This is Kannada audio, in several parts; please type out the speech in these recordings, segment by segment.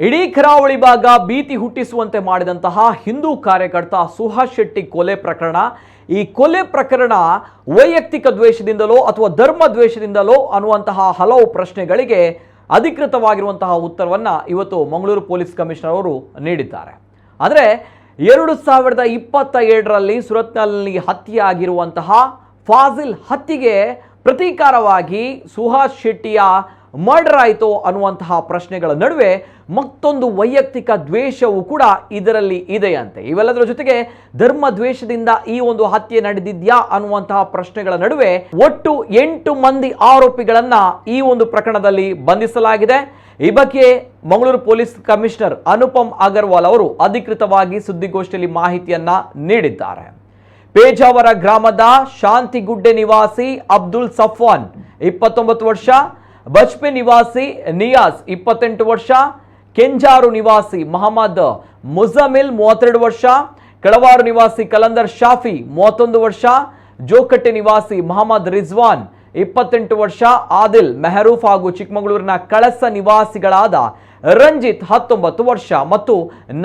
ಇಡೀ ಕರಾವಳಿ ಭಾಗ ಭೀತಿ ಹುಟ್ಟಿಸುವಂತೆ ಮಾಡಿದಂತಹ ಹಿಂದೂ ಕಾರ್ಯಕರ್ತ ಸುಹಾಸ್ ಶೆಟ್ಟಿ ಕೊಲೆ ಪ್ರಕರಣ. ಈ ಕೊಲೆ ಪ್ರಕರಣ ವೈಯಕ್ತಿಕ ದ್ವೇಷದಿಂದಲೋ ಅಥವಾ ಧರ್ಮ ದ್ವೇಷದಿಂದಲೋ ಅನ್ನುವಂತಹ ಹಲವು ಪ್ರಶ್ನೆಗಳಿಗೆ ಅಧಿಕೃತವಾಗಿರುವಂತಹ ಉತ್ತರವನ್ನು ಇವತ್ತು ಮಂಗಳೂರು ಪೊಲೀಸ್ ಕಮಿಷನರ್ ಅವರು ನೀಡಿದ್ದಾರೆ. ಅಂದರೆ 2027ರಲ್ಲಿ ಸುರತ್ಕಲ್ನಲ್ಲಿ ಹತ್ಯೆಯಾಗಿರುವಂತಹ ಫಾಜಿಲ್ ಹತ್ಯೆಗೆ ಪ್ರತೀಕಾರವಾಗಿ ಸುಹಾಸ್ ಶೆಟ್ಟಿಯ ಮರ್ಡರ್ ಆಯಿತು ಅನ್ನುವಂತಹ ಪ್ರಶ್ನೆಗಳ ನಡುವೆ ಮತ್ತೊಂದು ವೈಯಕ್ತಿಕ ದ್ವೇಷವೂ ಕೂಡ ಇದರಲ್ಲಿ ಇದೆಯಂತೆ. ಇವೆಲ್ಲದರ ಜೊತೆಗೆ ಧರ್ಮ ದ್ವೇಷದಿಂದ ಈ ಒಂದು ಹತ್ಯೆ ನಡೆದಿದ್ಯಾ ಅನ್ನುವಂತಹ ಪ್ರಶ್ನೆಗಳ ನಡುವೆ ಒಟ್ಟು 8 ಮಂದಿ ಆರೋಪಿಗಳನ್ನ ಈ ಒಂದು ಪ್ರಕರಣದಲ್ಲಿ ಬಂಧಿಸಲಾಗಿದೆ. ಈ ಬಗ್ಗೆ ಮಂಗಳೂರು ಪೊಲೀಸ್ ಕಮಿಷನರ್ ಅನುಪಮ್ ಅಗರ್ವಾಲ್ ಅವರು ಅಧಿಕೃತವಾಗಿ ಸುದ್ದಿಗೋಷ್ಠಿಯಲ್ಲಿ ಮಾಹಿತಿಯನ್ನ ನೀಡಿದ್ದಾರೆ. ಪೇಜಾವರ ಗ್ರಾಮದ ಶಾಂತಿಗುಡ್ಡೆ ನಿವಾಸಿ ಅಬ್ದುಲ್ ಸಫ್ವಾನ್ 29 ವರ್ಷ, ಬಜ್ಪೆ ನಿವಾಸಿ ನಿಯಾಸ್ 28 ವರ್ಷ, ಕೆಂಜಾರು ನಿವಾಸಿ ಮಹಮ್ಮದ್ ಮುಜಮಿಲ್ 32 ವರ್ಷ, ಕೆಳವಾರು ನಿವಾಸಿ ಕಲಂದರ್ ಶಾಫಿ 31 ವರ್ಷ, ಜೋಕಟ್ಟೆ ನಿವಾಸಿ ಮಹಮ್ಮದ್ ರಿಜ್ವಾನ್ 28 ವರ್ಷ, ಆದಿಲ್ ಮೆಹರೂಫ್ ಹಾಗೂ ಚಿಕ್ಕಮಗಳೂರಿನ ಕಳಸ ನಿವಾಸಿಗಳಾದ ರಂಜಿತ್ 19 ವರ್ಷ ಮತ್ತು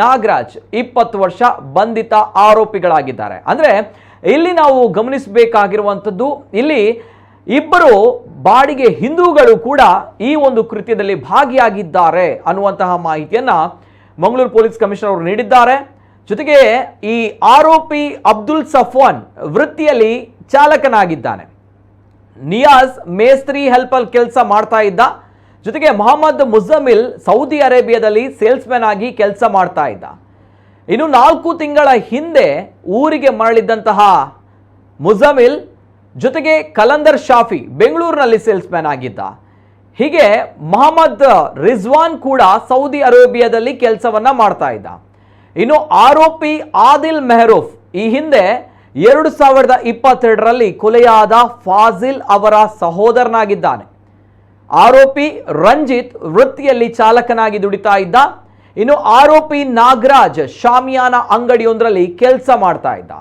ನಾಗರಾಜ್ 20 ವರ್ಷ ಬಂಧಿತ ಆರೋಪಿಗಳಾಗಿದ್ದಾರೆ. ಅಂದ್ರೆ ಇಲ್ಲಿ ನಾವು ಗಮನಿಸಬೇಕಾಗಿರುವಂಥದ್ದು, ಇಲ್ಲಿ ಇಬ್ಬರು ಬಾಡಿಗೆ ಹಿಂದೂಗಳು ಕೂಡ ಈ ಒಂದು ಕೃತ್ಯದಲ್ಲಿ ಭಾಗಿಯಾಗಿದ್ದಾರೆ ಅನ್ನುವಂತಹ ಮಾಹಿತಿಯನ್ನ ಮಂಗಳೂರು ಪೊಲೀಸ್ ಕಮಿಷನರ್ ಅವರು ನೀಡಿದ್ದಾರೆ. ಜೊತೆಗೆ ಈ ಆರೋಪಿ ಅಬ್ದುಲ್ ಸಫ್ವಾನ್ ವೃತ್ತಿಯಲ್ಲಿ ಚಾಲಕನಾಗಿದ್ದಾನೆ. ನಿಯಾಜ್ ಮೇಸ್ತ್ರಿ ಹೆಲ್ಪಲ್ ಕೆಲಸ ಮಾಡ್ತಾ ಇದ್ದ. ಜೊತೆಗೆ ಮೊಹಮ್ಮದ್ ಮುಜಮಿಲ್ ಸೌದಿ ಅರೇಬಿಯಾದಲ್ಲಿ ಸೇಲ್ಸ್ಮನ್ ಆಗಿ ಕೆಲಸ ಮಾಡ್ತಾ ಇದ್ದ. ಇನ್ನು 4 ತಿಂಗಳ ಹಿಂದೆ ಊರಿಗೆ ಮರಳಿದ್ದಂತಹ ಮುಜಮಿಲ್ ಜೊತೆಗೆ ಕಲಂದರ್ ಶಾಫಿ ಬೆಂಗಳೂರಿನಲ್ಲಿ ಸೇಲ್ಸ್ಮ್ಯಾನ್ ಆಗಿದ್ದ. ಹೀಗೆ ಮೊಹಮ್ಮದ್ ರಿಜ್ವಾನ್ ಕೂಡ ಸೌದಿ ಅರೇಬಿಯಾದಲ್ಲಿ ಕೆಲಸವನ್ನ ಮಾಡ್ತಾ ಇದ್ದ. ಇನ್ನು ಆರೋಪಿ ಆದಿಲ್ ಮೆಹರೂಫ್ ಈ ಹಿಂದೆ 2022ರಲ್ಲಿ ಕೊಲೆಯಾದ ಫಾಜಿಲ್ ಅವರ ಸಹೋದರನಾಗಿದ್ದಾನೆ. ಆರೋಪಿ ರಂಜಿತ್ ವೃತ್ತಿಯಲ್ಲಿ ಚಾಲಕನಾಗಿ ದುಡಿತಾ ಇದ್ದ. ಇನ್ನು ಆರೋಪಿ ನಾಗರಾಜ್ ಶಾಮಿಯಾನ ಅಂಗಡಿಯೊಂದರಲ್ಲಿ ಕೆಲಸ ಮಾಡ್ತಾ ಇದ್ದ.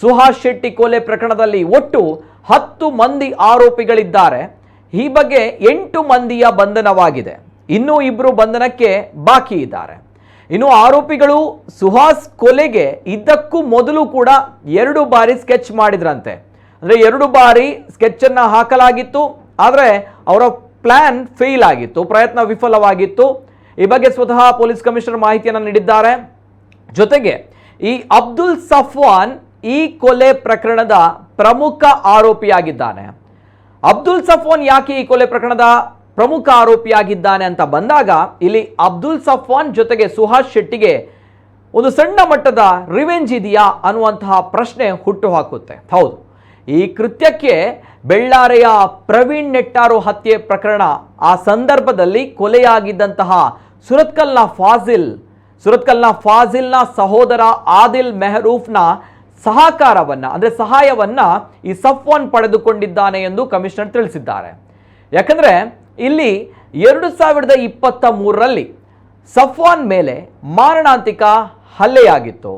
ಸುಹಾಸ್ ಶೆಟ್ಟಿ ಕೊಲೆ ಪ್ರಕರಣದಲ್ಲಿ ಒಟ್ಟು 10 ಮಂದಿ ಆರೋಪಿಗಳಿದ್ದಾರೆ. ಈ ಬಗ್ಗೆ 8 ಮಂದಿಯ ಬಂಧನವಾಗಿದೆ. ಇನ್ನೂ 2 ಬಂಧನಕ್ಕೆ ಬಾಕಿ ಇದ್ದಾರೆ. ಇನ್ನು ಆರೋಪಿಗಳು ಸುಹಾಸ್ ಕೊಲೆಗೆ ಇದಕ್ಕೂ ಮೊದಲು ಕೂಡ 2 ಬಾರಿ ಸ್ಕೆಚ್ ಮಾಡಿದ್ರಂತೆ. ಅಂದರೆ 2 ಬಾರಿ ಸ್ಕೆಚ್ ಅನ್ನ ಹಾಕಲಾಗಿತ್ತು, ಆದರೆ ಅವರ ಪ್ಲಾನ್ ಫೇಲ್ ಆಗಿತ್ತು, ಪ್ರಯತ್ನ ವಿಫಲವಾಗಿತ್ತು. ಈ ಬಗ್ಗೆ ಸ್ವತಃ ಪೊಲೀಸ್ ಕಮಿಷನರ್ ಮಾಹಿತಿಯನ್ನು ನೀಡಿದ್ದಾರೆ. ಜೊತೆಗೆ ಈ ಅಬ್ದುಲ್ ಸಫ್ವಾನ್ ಈ ಕೊಲೆ ಪ್ರಕರಣದ ಪ್ರಮುಖ ಆರೋಪಿಯಾಗಿದ್ದಾನೆ. ಅಬ್ದುಲ್ ಸಫ್ವಾನ್ ಯಾಕೆ ಈ ಕೊಲೆ ಪ್ರಕರಣದ ಪ್ರಮುಖ ಆರೋಪಿಯಾಗಿದ್ದಾನೆ ಅಂತ ಬಂದಾಗ, ಇಲ್ಲಿ ಅಬ್ದುಲ್ ಸಫ್ವಾನ್ ಜೊತೆಗೆ ಸುಹಾಸ್ ಶೆಟ್ಟಿಗೆ ಒಂದು ಸಣ್ಣ ಮಟ್ಟದ ರಿವೆಂಜ್ ಇದೆಯಾ ಅನ್ನುವಂತಹ ಪ್ರಶ್ನೆ ಹುಟ್ಟುಹಾಕುತ್ತೆ. ಹೌದು, ಈ ಕೃತ್ಯಕ್ಕೆ ಬೆಳ್ಳಾರೆಯ ಪ್ರವೀಣ್ ನೆಟ್ಟಾರು ಹತ್ಯೆ ಪ್ರಕರಣ, ಆ ಸಂದರ್ಭದಲ್ಲಿ ಕೊಲೆಯಾಗಿದ್ದಂತಹ ಸುರತ್ಕಲ್ನ ಫಾಜಿಲ್ನ ಸಹೋದರ ಆದಿಲ್ ಮೆಹರೂಫ್ನ ಸಹಕಾರವನ್ನ ಅಂದರೆ ಸಹಾಯವನ್ನ ಈ ಸಫ್ವಾನ್ ಪಡೆದುಕೊಂಡಿದ್ದಾನೆ ಎಂದು ಕಮಿಷನರ್ ತಿಳಿಸಿದ್ದಾರೆ. ಯಾಕಂದ್ರೆ ಇಲ್ಲಿ 2023ರಲ್ಲಿ ಸಫ್ವಾನ್ ಮೇಲೆ ಮಾರಣಾಂತಿಕ ಹಲ್ಲೆಯಾಗಿತ್ತು.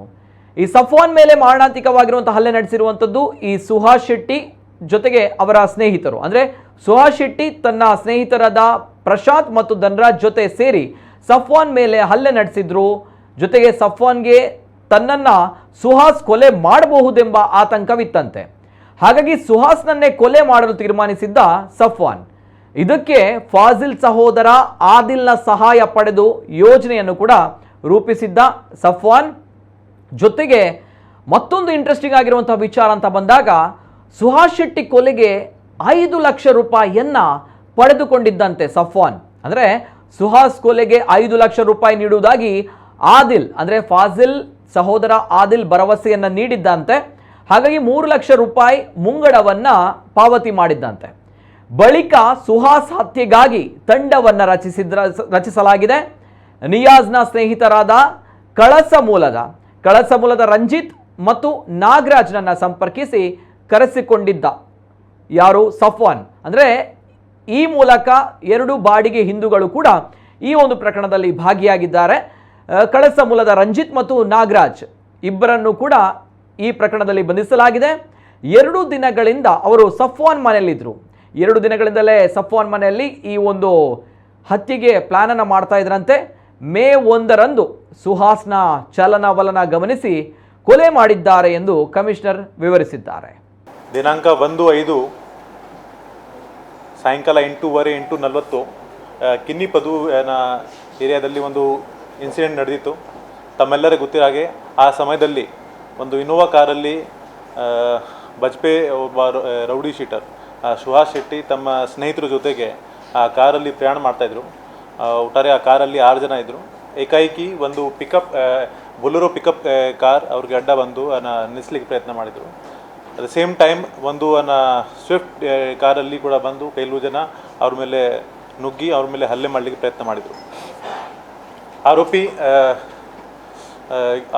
ಈ ಸಫ್ವಾನ್ ಮೇಲೆ ಮಾರಣಾಂತಿಕವಾಗಿರುವಂತಹ ಹಲ್ಲೆ ನಡೆಸಿರುವಂಥದ್ದು ಈ ಸುಹಾಸ್ ಶೆಟ್ಟಿ ಜೊತೆಗೆ ಅವರ ಸ್ನೇಹಿತರು. ಅಂದರೆ ಸುಹಾಸ್ ಶೆಟ್ಟಿ ತನ್ನ ಸ್ನೇಹಿತರಾದ ಪ್ರಶಾಂತ್ ಮತ್ತು ಧನರಾಜ್ ಜೊತೆ ಸೇರಿ ಸಫ್ವಾನ್ ಮೇಲೆ ಹಲ್ಲೆ ನಡೆಸಿದ್ರು. ಜೊತೆಗೆ ಸಫ್ವಾನ್ಗೆ ತನ್ನನ್ನ ಸುಹಾಸ್ ಕೊಲೆ ಮಾಡಬಹುದೆಂಬ ಆತಂಕವಿತ್ತಂತೆ. ಹಾಗಾಗಿ ಸುಹಾಸ್ನನ್ನೇ ಕೊಲೆ ಮಾಡಲು ತೀರ್ಮಾನಿಸಿದ್ದ ಸಫ್ವಾನ್. ಇದಕ್ಕೆ ಫಾಜಿಲ್ ಸಹೋದರ ಆದಿಲ್ನ ಸಹಾಯ ಪಡೆದು ಯೋಜನೆಯನ್ನು ಕೂಡ ರೂಪಿಸಿದ್ದ ಸಫ್ವಾನ್. ಜೊತೆಗೆ ಮತ್ತೊಂದು ಇಂಟ್ರೆಸ್ಟಿಂಗ್ ಆಗಿರುವಂತಹ ವಿಚಾರ ಅಂತ ಬಂದಾಗ, ಸುಹಾಸ್ ಶೆಟ್ಟಿ ಕೊಲೆಗೆ 5 ಲಕ್ಷ ರೂಪಾಯಿಯನ್ನ ಪಡೆದುಕೊಂಡಿದ್ದಂತೆ ಸಫ್ವಾನ್. ಅಂದರೆ ಸುಹಾಸ್ ಕೊಲೆಗೆ 5 ಲಕ್ಷ ರೂಪಾಯಿ ನೀಡುವುದಾಗಿ ಆದಿಲ್ ಅಂದರೆ ಫಾಜಿಲ್ ಸಹೋದರ ಆದಿಲ್ ಭರವಸೆಯನ್ನ ನೀಡಿದ್ದಂತೆ. ಹಾಗಾಗಿ 3 ಲಕ್ಷ ರೂಪಾಯಿ ಮುಂಗಡವನ್ನ ಪಾವತಿ ಮಾಡಿದ್ದಂತೆ. ಬಳಿಕ ಸುಹಾಸ್ ಹತ್ಯೆಗಾಗಿ ತಂಡವನ್ನ ರಚಿಸಲಾಗಿದೆ. ನಿಯಾಜ್ನ ಸ್ನೇಹಿತರಾದ ಕಳಸ ಮೂಲದ ರಂಜಿತ್ ಮತ್ತು ನಾಗರಾಜ್ನನ್ನ ಸಂಪರ್ಕಿಸಿ ಕರೆಸಿಕೊಂಡಿದ್ದ ಯಾರು ಸಫ್ವಾನ್. ಅಂದರೆ ಈ ಮೂಲಕ 2 ಬಾಡಿಗೆ ಹಿಂದೂಗಳು ಕೂಡ ಈ ಒಂದು ಪ್ರಕರಣದಲ್ಲಿ ಭಾಗಿಯಾಗಿದ್ದಾರೆ. ಕಳಸ ಮೂಲದ ರಂಜಿತ್ ಮತ್ತು ನಾಗರಾಜ್ ಇಬ್ಬರನ್ನು ಕೂಡ ಈ ಪ್ರಕರಣದಲ್ಲಿ ಬಂಧಿಸಲಾಗಿದೆ. 2 ದಿನಗಳಿಂದ ಅವರು ಸಫ್ವಾನ್ ಮನೆಯಲ್ಲಿದ್ದರು. 2 ದಿನಗಳಿಂದಲೇ ಸಫ್ವಾನ್ ಮನೆಯಲ್ಲಿ ಈ ಒಂದು ಹತ್ಯೆಗೆ ಪ್ಲಾನ್ ಅನ್ನು ಮಾಡ್ತಾ ಇದ್ರಂತೆ. ಮೇ 1ರಂದು ಸುಹಾಸ್ನ ಚಲನವಲನ ಗಮನಿಸಿ ಕೊಲೆ ಮಾಡಿದ್ದಾರೆ ಎಂದು ಕಮಿಷನರ್ ವಿವರಿಸಿದ್ದಾರೆ. ದಿನಾಂಕ 1/5 ಸಾಯಂಕಾಲ 8:30 8:40 ಕಿನ್ನಿಪದು ಏರಿಯಾದಲ್ಲಿ ಒಂದು ಇನ್ಸಿಡೆಂಟ್ ನಡೆದಿತ್ತು. ತಮ್ಮೆಲ್ಲರಿಗೂ ಗೊತ್ತಿರೋ ಹಾಗೆ ಆ ಸಮಯದಲ್ಲಿ ಒಂದು ಇನೋವಾ ಕಾರಲ್ಲಿ ಬಜ್ಪೆ ಒಬ್ಬ ರೌಡಿ ಶೀಟರ್ ಸುಹಾಸ್ ಶೆಟ್ಟಿ ತಮ್ಮ ಸ್ನೇಹಿತರ ಜೊತೆಗೆ ಆ ಕಾರಲ್ಲಿ ಪ್ರಯಾಣ ಮಾಡ್ತಾಯಿದ್ರು. ಒಟ್ಟಾರೆ ಆ ಕಾರಲ್ಲಿ 6 ಜನ ಇದ್ದರು. ಏಕಾಏಕಿ ಒಂದು ಬೊಲೆರೋ ಪಿಕಪ್ ಕಾರ್ ಅವ್ರಿಗೆ ಅಡ್ಡ ಬಂದು ನಿಲ್ಲಿಸ್ಲಿಕ್ಕೆ ಪ್ರಯತ್ನ ಮಾಡಿದರು. ಅಟ್ ದ ಸೇಮ್ ಟೈಮ್ ಒಂದು ಸ್ವಿಫ್ಟ್ ಕಾರಲ್ಲಿ ಕೂಡ ಬಂದು ಕೆಲವು ಜನ ಅವ್ರ ಮೇಲೆ ನುಗ್ಗಿ ಅವ್ರ ಮೇಲೆ ಹಲ್ಲೆ ಮಾಡಲಿಕ್ಕೆ ಪ್ರಯತ್ನ ಮಾಡಿದರು.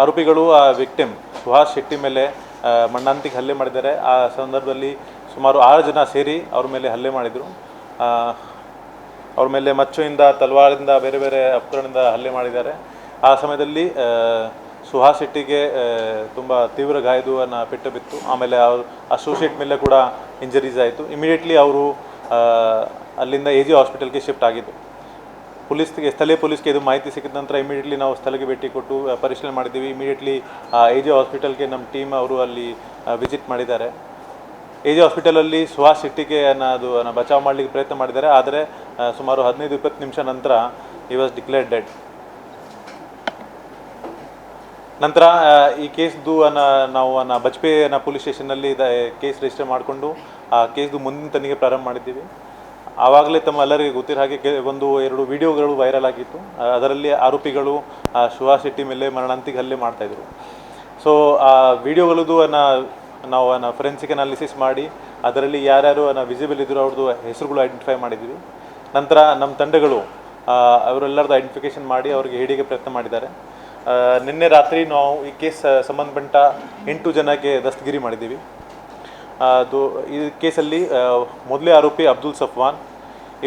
ಆರೋಪಿಗಳು ಆ ವಿಕ್ಟಿಮ್ ಸುಹಾಸ್ ಶೆಟ್ಟಿ ಮೇಲೆ ಮಣ್ಣಂತಿಗೆ ಹಲ್ಲೆ ಮಾಡಿದ್ದಾರೆ. ಆ ಸಂದರ್ಭದಲ್ಲಿ ಸುಮಾರು 6 ಜನ ಸೇರಿ ಅವ್ರ ಮೇಲೆ ಹಲ್ಲೆ ಮಾಡಿದರು. ಅವ್ರ ಮೇಲೆ ಮಚ್ಚುವಿಂದ, ತಲವಾರಿಂದ, ಬೇರೆ ಬೇರೆ ಉಪಕರಣದಿಂದ ಹಲ್ಲೆ ಮಾಡಿದ್ದಾರೆ. ಆ ಸಮಯದಲ್ಲಿ ಸುಹಾಸ್ ಶೆಟ್ಟಿಗೆ ತುಂಬ ತೀವ್ರ ಗಾಯದು ಪೆಟ್ಟು ಬಿತ್ತು. ಆಮೇಲೆ ಅವ್ರ ಅಸೋಸಿಯೇಟ್ ಮೇಲೆ ಕೂಡ ಇಂಜರೀಸ್ ಆಯಿತು. ಇಮಿಡಿಯೇಟ್ಲಿ ಅವರು ಅಲ್ಲಿಂದ AG ಹಾಸ್ಪಿಟಲ್ಗೆ ಶಿಫ್ಟ್ ಆಗಿದ್ದು. ಸ್ಥಳೀಯ ಪೊಲೀಸ್ಗೆ ಇದು ಮಾಹಿತಿ ಸಿಕ್ಕಿದ ನಂತರ ಇಮಿಡಿಯೇಟ್ಲಿ ನಾವು ಸ್ಥಳಕ್ಕೆ ಭೇಟಿ ಕೊಟ್ಟು ಪರಿಶೀಲನೆ ಮಾಡಿದ್ದೀವಿ. ಇಮಿಡಿಯೇಟ್ಲಿ AG ಹಾಸ್ಪಿಟಲ್ಗೆ ನಮ್ಮ ಟೀಮ್ ಅವರು ಅಲ್ಲಿ ವಿಸಿಟ್ ಮಾಡಿದ್ದಾರೆ. AG ಹಾಸ್ಪಿಟಲಲ್ಲಿ ಸುಹಾಸ್ ಶೆಟ್ಟಿಗೆ ಅದು ಬಚಾವ್ ಮಾಡಲಿಕ್ಕೆ ಪ್ರಯತ್ನ ಮಾಡಿದ್ದಾರೆ. ಆದರೆ ಸುಮಾರು 15-20 ನಿಮಿಷ ನಂತರ ಹಿ ವಾಸ್ ಡಿಕ್ಲೇರ್ಡ್ ಡೆಡ್. ನಂತರ ಈ ಕೇಸ್ದು ನಾವು ಬಜ್ಪೆ ಪೊಲೀಸ್ ಸ್ಟೇಷನ್ನಲ್ಲಿ ಕೇಸ್ ರಿಜಿಸ್ಟರ್ ಮಾಡಿಕೊಂಡು ಆ ಕೇಸ್ದು ಮುಂದಿನ ತನಿಖೆ ಪ್ರಾರಂಭ ಮಾಡಿದ್ದೀವಿ. ಆವಾಗಲೇ ತಮ್ಮೆಲ್ಲರಿಗೆ ಗೊತ್ತಿರೋ ಹಾಗೆ 1-2 ವಿಡಿಯೋಗಳು ವೈರಲ್ ಆಗಿತ್ತು. ಅದರಲ್ಲಿ ಆರೋಪಿಗಳು ಸುಹಾಸ್ ಶೆಟ್ಟಿ ಮೇಲೆ ಮರಣಾಂತಿಕ ಹಲ್ಲೆ ಮಾಡ್ತಾಯಿದ್ರು. ಸೊ ಆ ವಿಡಿಯೋಗಳದ್ದು ನಾವು ಫೊರೆನ್ಸಿಕ್ ಅನಾಲಿಸಿಸ್ ಮಾಡಿ ಅದರಲ್ಲಿ ಯಾರ್ಯಾರು ವಿಸಿಬಲ್ ಇದ್ದರು ಅವ್ರದ್ದು ಹೆಸರುಗಳು ಐಡೆಂಟಿಫೈ ಮಾಡಿದ್ದೀವಿ. ನಂತರ ನಮ್ಮ ತಂಡಗಳು ಅವರೆಲ್ಲರದ್ದು ಐಡೆಂಟಿಫಿಕೇಷನ್ ಮಾಡಿ ಅವ್ರಿಗೆ ಹಿಡಿಗೆ ಪ್ರಯತ್ನ ಮಾಡಿದ್ದಾರೆ. ನಿನ್ನೆ ರಾತ್ರಿ ನಾವು ಈ ಕೇಸ್ ಸಂಬಂಧಪಟ್ಟ 8 ಜನಕ್ಕೆ ದಸ್ತಗಿರಿ ಮಾಡಿದ್ದೀವಿ. ಈ ಕೇಸಲ್ಲಿ ಮೊದಲೇ ಆರೋಪಿ ಅಬ್ದುಲ್ ಸಫ್ವಾನ್,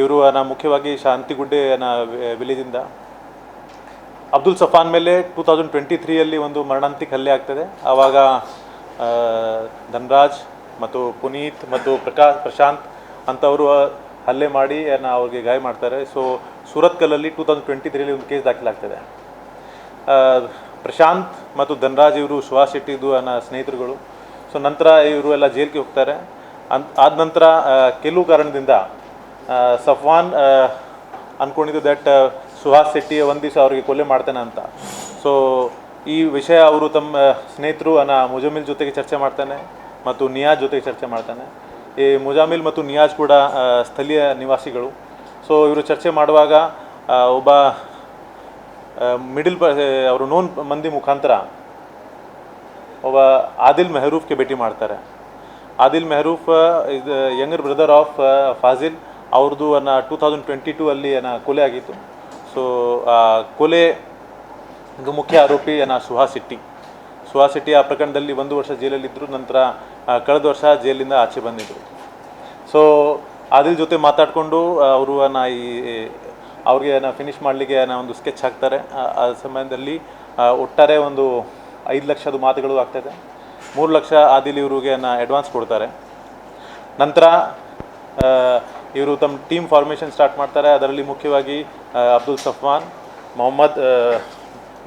ಇವರು ಮುಖ್ಯವಾಗಿ ಶಾಂತಿಗುಡ್ಡೆ ವಿಲೇಜಿಂದ. ಅಬ್ದುಲ್ ಸಫಾನ್ ಮೇಲೆ 2023ಯಲ್ಲಿ ಒಂದು ಮರಣಾಂತಿಕ ಹಲ್ಲೆ ಆಗ್ತದೆ. ಆವಾಗ ಧನ್ರಾಜ್ ಮತ್ತು ಪುನೀತ್ ಮತ್ತು ಪ್ರಶಾಂತ್ ಅಂತವರು ಹಲ್ಲೆ ಮಾಡಿ ಅವ್ರಿಗೆ ಗಾಯ ಮಾಡ್ತಾರೆ. ಸೊ ಸೂರತ್ಕಲ್ಲಲ್ಲಿ 2023ರಲ್ಲಿ ಒಂದು ಕೇಸ್ ದಾಖಲಾಗ್ತದೆ. ಪ್ರಶಾಂತ್ ಮತ್ತು ಧನ್ರಾಜ್ ಇವರು ಸುಹಾಸ್ ಶೆಟ್ಟಿದು ಸ್ನೇಹಿತರುಗಳು. ಸೊ ನಂತರ ಇವರು ಎಲ್ಲ ಜೈಲಿಗೆ ಹೋಗ್ತಾರೆ. ಆದ ನಂತರ ಕೆಲವು ಕಾರಣದಿಂದ ಸಫ್ವಾನ್ ಅಂದ್ಕೊಂಡಿದ್ದು ದಟ್ ಸುಹಾಸ್ ಶೆಟ್ಟಿ ಒಂದು ದಿವಸ ಅವ್ರಿಗೆ ಕೊಲೆ ಮಾಡ್ತಾನೆ ಅಂತ. ಸೊ ಈ ವಿಷಯ ಅವರು ತಮ್ಮ ಸ್ನೇಹಿತರು ಮುಜಾಮಿಲ್ ಜೊತೆಗೆ ಚರ್ಚೆ ಮಾಡ್ತಾನೆ ಮತ್ತು ನಿಯಾಜ್ ಜೊತೆಗೆ ಚರ್ಚೆ ಮಾಡ್ತಾನೆ. ಈ ಮುಜಾಮಿಲ್ ಮತ್ತು ನಿಯಾಜ್ ಕೂಡ ಸ್ಥಳೀಯ ನಿವಾಸಿಗಳು. ಸೊ ಇವರು ಚರ್ಚೆ ಮಾಡುವಾಗ ಒಬ್ಬ ಅವರು ನೋನ್ ಮಂದಿ ಮುಖಾಂತರ ಒಬ್ಬ ಆದಿಲ್ ಮೆಹರೂಫ್ಗೆ ಭೇಟಿ ಮಾಡ್ತಾರೆ. Adil Mehroof is younger brother of Fazil. ಅವ್ರದ್ದು 2022 ಅಲ್ಲಿ ಕೊಲೆ ಆಗಿತ್ತು. ಸೊ ಕೊಲೆ ಮುಖ್ಯ ಆರೋಪಿ ಸುಹಾಸ್ ಶೆಟ್ಟಿ ಆ ಪ್ರಕರಣದಲ್ಲಿ 1 ವರ್ಷ ಜೈಲಲ್ಲಿದ್ದರು. ನಂತರ ಕಳೆದ ವರ್ಷ ಜೈಲಿಂದ ಆಚೆ ಬಂದಿದ್ದರು. ಸೊ ಆದಿಲ್ ಜೊತೆ ಮಾತಾಡಿಕೊಂಡು ಅವರು ಅವ್ರಿಗೆ ಫಿನಿಷ್ ಮಾಡಲಿಕ್ಕೆ ಒಂದು ಸ್ಕೆಚ್ ಹಾಕ್ತಾರೆ. ಆ ಸಮಯದಲ್ಲಿ ಒಟ್ಟಾರೆ ಒಂದು 5 ಲಕ್ಷದ ಮಾತುಗಳು ಆಗ್ತದೆ. 3 ಲಕ್ಷ ಆದಿಲ್ ಇವ್ರಿಗೆ ಅಡ್ವಾನ್ಸ್ ಕೊಡ್ತಾರೆ. ನಂತರ ಇವರು ತಮ್ಮ ಟೀಮ್ ಫಾರ್ಮೇಷನ್ ಸ್ಟಾರ್ಟ್ ಮಾಡ್ತಾರೆ. ಅದರಲ್ಲಿ ಮುಖ್ಯವಾಗಿ ಅಬ್ದುಲ್ ಸಫ್ವಾನ್, ಮೊಹಮ್ಮದ್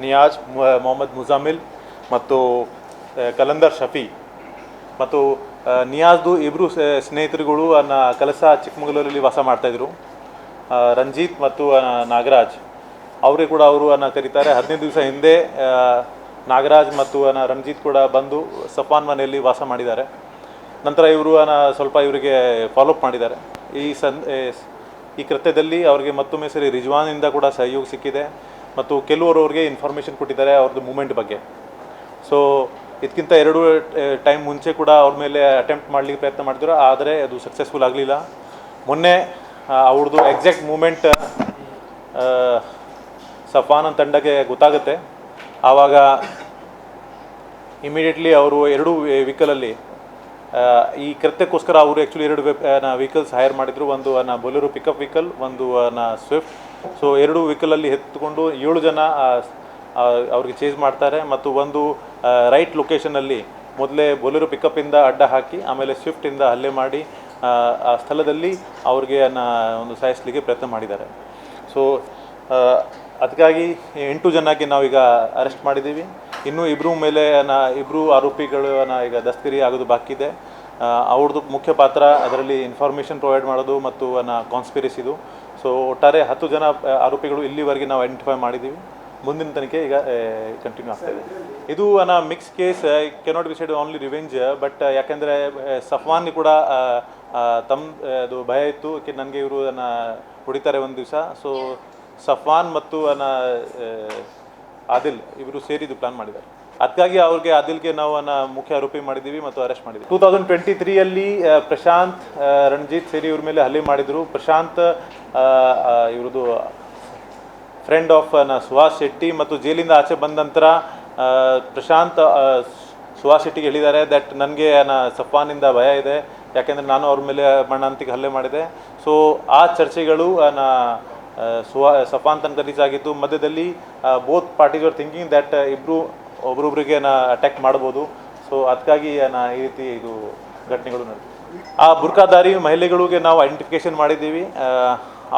ನಿಯಾಜ್, ಮೊಹಮ್ಮದ್ ಮುಜಾಮಿಲ್ ಮತ್ತು ಕಲಂದರ್ ಶಫಿ ಮತ್ತು ನಿಯಾಜ್ದು ಇಬ್ಬರು ಸ್ನೇಹಿತರುಗಳು ಕಲಸ ಚಿಕ್ಕಮಗಳೂರಲ್ಲಿ ವಾಸ ಮಾಡ್ತಾಯಿದ್ರು. ರಂಜಿತ್ ಮತ್ತು ನಾಗರಾಜ್ ಅವರೇ ಕೂಡ ಅವರು ಕರೀತಾರೆ. 15 ದಿವಸ ಹಿಂದೆ ನಾಗರಾಜ್ ಮತ್ತು ರಂಜಿತ್ ಕೂಡ ಬಂದು ಸಫಾನ್ ಮನೆಯಲ್ಲಿ ವಾಸ ಮಾಡಿದ್ದಾರೆ. ನಂತರ ಇವರು ಸ್ವಲ್ಪ ಇವರಿಗೆ ಫಾಲೋಅಪ್ ಮಾಡಿದ್ದಾರೆ. ಈ ಕೃತ್ಯದಲ್ಲಿ ಅವರಿಗೆ ಮತ್ತೊಮ್ಮೆ ಸರಿ ರಿಜ್ವಾನಿಂದ ಕೂಡ ಸಹಯೋಗ ಸಿಕ್ಕಿದೆ ಮತ್ತು ಕೆಲವರು ಅವ್ರಿಗೆ ಇನ್ಫಾರ್ಮೇಷನ್ ಕೊಟ್ಟಿದ್ದಾರೆ ಅವ್ರದ್ದು ಮೂಮೆಂಟ್ ಬಗ್ಗೆ. ಸೊ ಇದಕ್ಕಿಂತ 2 ಟೈಮ್ ಮುಂಚೆ ಕೂಡ ಅವ್ರ ಮೇಲೆ ಅಟೆಂಪ್ಟ್ ಮಾಡಲಿಕ್ಕೆ ಪ್ರಯತ್ನ ಮಾಡಿದ್ರು, ಆದರೆ ಅದು ಸಕ್ಸಸ್ಫುಲ್ ಆಗಲಿಲ್ಲ. ಮೊನ್ನೆ ಅವ್ರದ್ದು ಎಕ್ಸಾಕ್ಟ್ ಮೂಮೆಂಟ್ ಸಫಾನ್ ತಂಡಕ್ಕೆ ಗೊತ್ತಾಗುತ್ತೆ. ಆವಾಗ ಇಮಿಡಿಯೇಟ್ಲಿ ಅವರು 2 ವೆಹಿಕಲಲ್ಲಿ ಈ ಕೃತ್ಯಕ್ಕೋಸ್ಕರ ಅವರು ಆ್ಯಕ್ಚುಲಿ 2 ವೆಹಿಕಲ್ಸ್ ಹೈರ್ ಮಾಡಿದರು. ಒಂದು ಬೊಲೆರೋ ಪಿಕಪ್ ವೆಹಿಕಲ್, ಒಂದು ಸ್ವಿಫ್ಟ್. ಸೊ 2 ವೆಹಿಕಲಲ್ಲಿ ಎತ್ಕೊಂಡು 7 ಜನ ಅವ್ರಿಗೆ ಚೇಸ್ ಮಾಡ್ತಾರೆ ಮತ್ತು ಒಂದು ರೈಟ್ ಲೊಕೇಶನಲ್ಲಿ ಮೊದಲೇ ಬೊಲೆರೋ ಪಿಕಪ್ಪಿಂದ ಅಡ್ಡ ಹಾಕಿ ಆಮೇಲೆ ಸ್ವಿಫ್ಟಿಂದ ಹಲ್ಲೆ ಮಾಡಿ ಆ ಸ್ಥಳದಲ್ಲಿ ಅವ್ರಿಗೆ ಒಂದು ಸಾಯಿಸಲಿಕ್ಕೆ ಪ್ರಯತ್ನ ಮಾಡಿದ್ದಾರೆ. ಸೊ ಅದಕ್ಕಾಗಿ 8 ಜನಕ್ಕೆ ನಾವೀಗ ಅರೆಸ್ಟ್ ಮಾಡಿದ್ದೀವಿ. ಇನ್ನೂ ಇಬ್ಬರು ಆರೋಪಿಗಳನ್ನ ಈಗ ದಸ್ತಗಿರಿ ಆಗೋದು ಬಾಕಿ ಇದೆ. ಅವ್ರದ್ದು ಮುಖ್ಯ ಪಾತ್ರ ಅದರಲ್ಲಿ ಇನ್ಫಾರ್ಮೇಷನ್ ಪ್ರೊವೈಡ್ ಮಾಡೋದು ಮತ್ತು ಕಾನ್ಸ್ಪಿರಸಿದು. ಸೊ ಒಟ್ಟಾರೆ 10 ಜನ ಆರೋಪಿಗಳು ಇಲ್ಲಿವರೆಗೆ ನಾವು ಐಡೆಂಟಿಫೈ ಮಾಡಿದ್ದೀವಿ. ಮುಂದಿನ ತನಿಖೆ ಈಗ ಕಂಟಿನ್ಯೂ ಆಗ್ತಾಯಿದೆ. ಇದು mix case, cannot be side only revenge. But ಯಾಕೆಂದರೆ ಸಫ್ವಾನ್ ಕೂಡ ಅದು ಭಯ ಇತ್ತು, ನನಗೆ ಇವರು ಹೊಡಿತಾರೆ ಒಂದು ದಿವಸ. ಸೊ ಸಫ್ವಾನ್ ಮತ್ತು ಆದಿಲ್ ಇವರು ಸೇರಿದು ಪ್ಲಾನ್ ಮಾಡಿದ್ದಾರೆ. ಅದಕ್ಕಾಗಿ ಆದಿಲ್ಗೆ ನಾವು ಮುಖ್ಯ ಆರೋಪಿ ಮಾಡಿದ್ದೀವಿ ಮತ್ತು ಅರೆಸ್ಟ್ ಮಾಡಿದ್ದೀವಿ. 2023 ಪ್ರಶಾಂತ್, ರಣಜಿತ್ ಸೇರಿ ಇವ್ರ ಮೇಲೆ ಹಲ್ಲೆ ಮಾಡಿದರು. ಪ್ರಶಾಂತ್ ಇವ್ರದ್ದು ಫ್ರೆಂಡ್ ಆಫ್ ಸುಹಾಸ್ ಶೆಟ್ಟಿ ಮತ್ತು ಜೈಲಿಂದ ಆಚೆ ಬಂದ ನಂತರ ಪ್ರಶಾಂತ್ ಸುಹಾಸ್ ಶೆಟ್ಟಿಗೆ ಹೇಳಿದ್ದಾರೆ ದಟ್ ನನಗೆ ಸಫ್ವಾನಿಂದ ಭಯ ಇದೆ, ಯಾಕೆಂದರೆ ನಾನು ಅವ್ರ ಮೇಲೆ ಮಣ್ಣಂತಿಗೆ ಹಲ್ಲೆ ಮಾಡಿದೆ. ಸೊ ಆ ಚರ್ಚೆಗಳು ಸಫ್ವಾನ್ ತನಕ ರೀಚ್ ಆಗಿತ್ತು. ಮಧ್ಯದಲ್ಲಿ both parties are thinking that ಒಬ್ರೊಬ್ರಿಗೆ ಅಟ್ಯಾಕ್ ಮಾಡ್ಬೋದು. ಸೊ ಅದಕ್ಕಾಗಿ ಈ ರೀತಿ ಇದು ಘಟನೆಗಳು ನಡೆದಿದೆ. ಆ ಬುರ್ಕಾದಾರಿ ಮಹಿಳೆಗಳಿಗೆ ನಾವು ಐಡೆಂಟಿಫಿಕೇಷನ್ ಮಾಡಿದ್ದೀವಿ.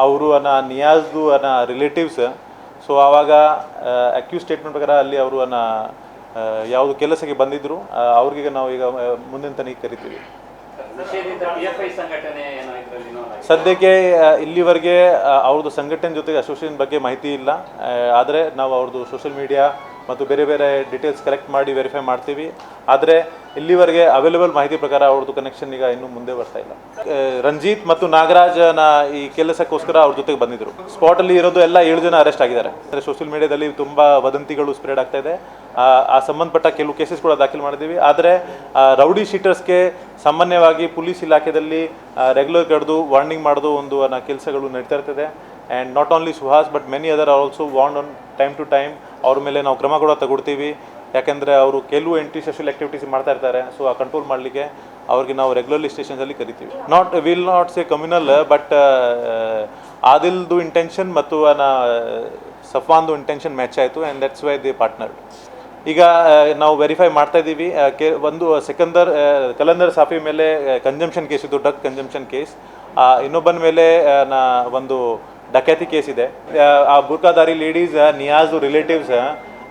ಅವರು ನಿಯಾಜ್ದು ರಿಲೇಟಿವ್ಸ್. ಸೊ ಆವಾಗ ಅಕ್ಯೂಸ್ ಸ್ಟೇಟ್ಮೆಂಟ್ ಪ್ರಕಾರ ಅಲ್ಲಿ ಅವರು ಯಾವುದು ಕೆಲಸಕ್ಕೆ ಬಂದಿದ್ದರು, ಅವ್ರಿಗೆ ನಾವು ಈಗ ಮುಂದಿನ ತನಿಖೆ ಕರಿತೀವಿ. ಸದ್ಯಕ್ಕೆ ಇಲ್ಲಿವರೆಗೆ ಅವ್ರದ್ದು ಸಂಘಟನೆ ಜೊತೆಗೆ ಅಸೋಸಿಯೇಷನ್ ಬಗ್ಗೆ ಮಾಹಿತಿ ಇಲ್ಲ. ಆದರೆ ನಾವು ಅವ್ರದ್ದು ಸೋಷಿಯಲ್ ಮೀಡಿಯಾ ಮತ್ತು ಬೇರೆ ಬೇರೆ ಡೀಟೇಲ್ಸ್ ಕಲೆಕ್ಟ್ ಮಾಡಿ ವೆರಿಫೈ ಮಾಡ್ತೀವಿ. ಆದರೆ ಇಲ್ಲಿವರೆಗೆ ಅವೈಲೇಬಲ್ ಮಾಹಿತಿ ಪ್ರಕಾರ ಅವ್ರದ್ದು ಕನೆಕ್ಷನ್ ಈಗ ಇನ್ನೂ ಮುಂದೆ ಬರ್ತಾ ಇಲ್ಲ. ರಂಜಿತ್ ಮತ್ತು ನಾಗರಾಜ್ ಈ ಕೆಲಸಕ್ಕೋಸ್ಕರ ಅವ್ರ ಜೊತೆಗೆ ಬಂದಿದ್ದರು. ಸ್ಪಾಟಲ್ಲಿ ಇರೋದು ಎಲ್ಲ 7 ಜನ ಅರೆಸ್ಟ್ ಆಗಿದ್ದಾರೆ. ಅಂದರೆ ಸೋಷಿಯಲ್ ಮೀಡಿಯಾದಲ್ಲಿ ತುಂಬ ವದಂತಿಗಳು ಸ್ಪ್ರೆಡ್ ಆಗ್ತಾ ಇದೆ. ಆ ಸಂಬಂಧಪಟ್ಟ ಕೆಲವು ಕೇಸಸ್ ಕೂಡ ದಾಖಲು ಮಾಡಿದ್ದೀವಿ. ಆದರೆ ರೌಡಿ ಶೀಟರ್ಸ್ಗೆ ಸಾಮಾನ್ಯವಾಗಿ ಪೊಲೀಸ್ ಇಲಾಖೆಯಲ್ಲಿ ರೆಗ್ಯುಲರ್ ಕರೆದು ವಾರ್ನಿಂಗ್ ಮಾಡೋದು ಒಂದು ಕೆಲಸಗಳು ನಡೀತಾ ಇರ್ತದೆ. And not only Suhas but many other are also warned on time to time. ಅವ್ರ ಮೇಲೆ ನಾವು ಕ್ರಮ ಕೂಡ ತಗೊಳ್ತೀವಿ, ಯಾಕೆಂದರೆ ಅವರು ಕೆಲವು ಆ್ಯಂಟಿ ಸೋಷಿಯಲ್ ಆ್ಯಕ್ಟಿವಿಟೀಸ್ ಮಾಡ್ತಾ ಇರ್ತಾರೆ. ಸೊ ಆ ಕಂಟ್ರೋಲ್ ಮಾಡಲಿಕ್ಕೆ ಅವ್ರಿಗೆ ನಾವು ರೆಗ್ಯುಲರ್ಲಿ ಸ್ಟೇಷನ್ಸಲ್ಲಿ ಕರಿತೀವಿ. Will not say communal, but ಆದಿಲ್ದು ಇಂಟೆನ್ಷನ್ ಮತ್ತು ಸಫ್ವಾನ್ದು ಇಂಟೆನ್ಷನ್ ಮ್ಯಾಚ್ ಆಯಿತು and that's why they partner. ಈಗ ನಾವು ವೆರಿಫೈ ಮಾಡ್ತಾ ಇದ್ದೀವಿ. ಒಂದು ಕಲಂದರ್ ಸಾಫಿ ಮೇಲೆ ಕನ್ಜಂಪ್ಷನ್ ಕೇಸ್ ಇತ್ತು, ಡ್ರಗ್ ಕನ್ಜಂಪ್ಷನ್ ಕೇಸ್. ಇನ್ನೊಬ್ಬನ ಮೇಲೆ ಒಂದು ಡಕ್ಯಾತಿ ಕೇಸ್ ಇದೆ. ಆ ಬುರ್ಕಾದಾರಿ ಲೇಡೀಸ್ ನಿಯಾಜು ರಿಲೇಟಿವ್ಸ್,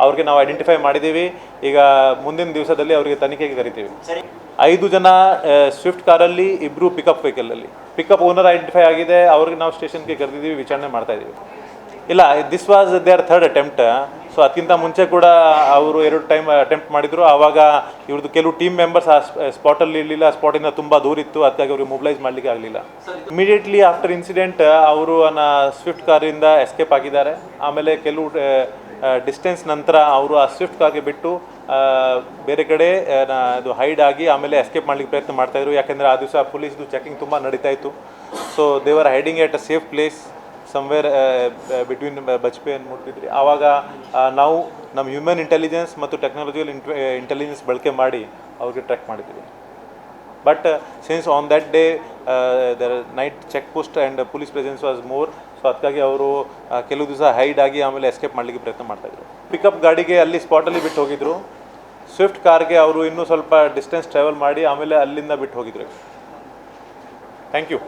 ಅವ್ರಿಗೆ ನಾವು ಐಡೆಂಟಿಫೈ ಮಾಡಿದ್ದೀವಿ. ಈಗ ಮುಂದಿನ ದಿವಸದಲ್ಲಿ ಅವರಿಗೆ ತನಿಖೆಗೆ ಕರಿತೀವಿ. 5 ಜನ ಸ್ವಿಫ್ಟ್ ಕಾರಲ್ಲಿ, 2 ಪಿಕಪ್ ವೆಹಿಕಲಲ್ಲಿ. ಪಿಕಪ್ ಓನರ್ ಐಡೆಂಟಿಫೈ ಆಗಿದೆ, ಅವ್ರಿಗೆ ನಾವು ಸ್ಟೇಷನ್ಗೆ ಕರೆದಿದ್ದೀವಿ, ವಿಚಾರಣೆ ಮಾಡ್ತಾ ಇದ್ದೀವಿ. ಇಲ್ಲ, this was there third attempt. So ಅದಕ್ಕಿಂತ ಮುಂಚೆ ಕೂಡ ಅವರು 2 ಟೈಮ್ ಅಟೆಂಪ್ಟ್ ಮಾಡಿದರು. ಆವಾಗ ಇವ್ರದ್ದು ಕೆಲವು ಟೀಮ್ ಮೆಂಬರ್ಸ್ ಆ ಸ್ಪಾಟಲ್ಲಿ ಇರಲಿಲ್ಲ, ಸ್ಪಾಟಿಂದ ತುಂಬ ದೂರ ಇತ್ತು, ಅದಕ್ಕಾಗಿ ಅವ್ರಿಗೆ ಮೊಬಿಲೈಸ್ ಮಾಡಲಿಕ್ಕೆ ಆಗಲಿಲ್ಲ. ಇಮಿಡಿಯೇಟ್ಲಿ ಆಫ್ಟರ್ ಇನ್ಸಿಡೆಂಟ್ ಅವರು ಸ್ವಿಫ್ಟ್ ಕಾರಿಂದ ಎಸ್ಕೇಪ್ ಆಗಿದ್ದಾರೆ. ಆಮೇಲೆ ಕೆಲವು ಡಿಸ್ಟೆನ್ಸ್ ನಂತರ ಅವರು ಆ ಸ್ವಿಫ್ಟ್ ಕಾರ್ಗೆ ಬಿಟ್ಟು ಬೇರೆ ಕಡೆ ಅದು ಹೈಡ್ ಆಗಿ ಆಮೇಲೆ ಎಸ್ಕೇಪ್ ಮಾಡಲಿಕ್ಕೆ ಪ್ರಯತ್ನ ಮಾಡ್ತಾಯಿದ್ರು. ಯಾಕೆಂದರೆ ಆ ದಿವಸ ಪೊಲೀಸ್ದು ಚೆಕಿಂಗ್ ತುಂಬ ನಡೀತಾ ಇತ್ತು. So they were hiding at a safe place somewhere between Bajpe and Moodbidri. ಆವಾಗ ನಾವು ನಮ್ಮ ಹ್ಯೂಮನ್ ಇಂಟೆಲಿಜೆನ್ಸ್ ಮತ್ತು ಟೆಕ್ನಾಲಜಿಕಲ್ ಇಂಟೆಲಿಜೆನ್ಸ್ ಬಳಕೆ ಮಾಡಿ ಅವ್ರಿಗೆ ಟ್ರ್ಯಾಕ್ ಮಾಡಿದ್ದೀವಿ. But since on that day there night check post and police presence was more. So ಅದಕ್ಕಾಗಿ ಅವರು ಕೆಲವು ದಿವಸ ಹೈಡ್ ಆಗಿ ಆಮೇಲೆ ಎಸ್ಕೇಪ್ ಮಾಡಲಿಕ್ಕೆ ಪ್ರಯತ್ನ ಮಾಡ್ತಾಯಿದ್ರು. ಪಿಕಪ್ ಗಾಡಿಗೆ ಅಲ್ಲಿ ಸ್ಪಾಟಲ್ಲಿ ಬಿಟ್ಟು ಹೋಗಿದ್ರು. ಸ್ವಿಫ್ಟ್ ಕಾರ್ಗೆ ಅವರು ಇನ್ನೂ ಸ್ವಲ್ಪ ಡಿಸ್ಟೆನ್ಸ್ ಟ್ರಾವೆಲ್ ಮಾಡಿ ಆಮೇಲೆ ಅಲ್ಲಿಂದ ಬಿಟ್ಟು ಹೋಗಿದ್ರು. Thank you.